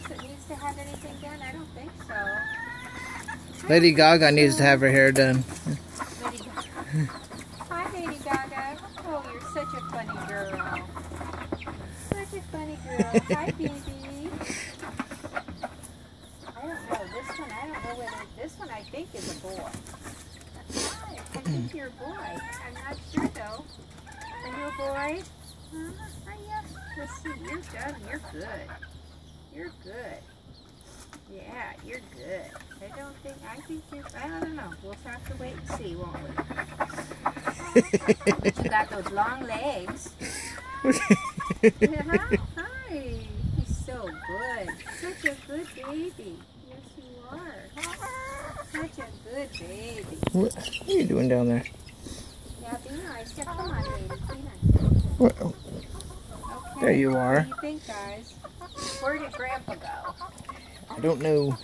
else that needs to have anything done? I don't think so. Lady Gaga needs to have her hair done. Lady Gaga. Hi, Lady Gaga. Oh, you're such a funny girl. Such a funny girl. Hi, baby. I don't know. This one, I don't know whether... This one, I think, is a boy. Hi, I think you're a boy. I'm not sure, though. Are you a boy? Are you? Let's see. You're done. You're good. You're good. Yeah, you're good. I think you're... I don't know. We'll have to wait and see, won't we? But you got those long legs. Yeah, hi. He's so good. Such a good baby. Yes, you are. Such a good baby. What are you doing down there? Yeah, be nice. Yeah, come on, baby. Be nice. What? Okay. There you are. What do you think, guys? Where did Grandpa go? I don't know.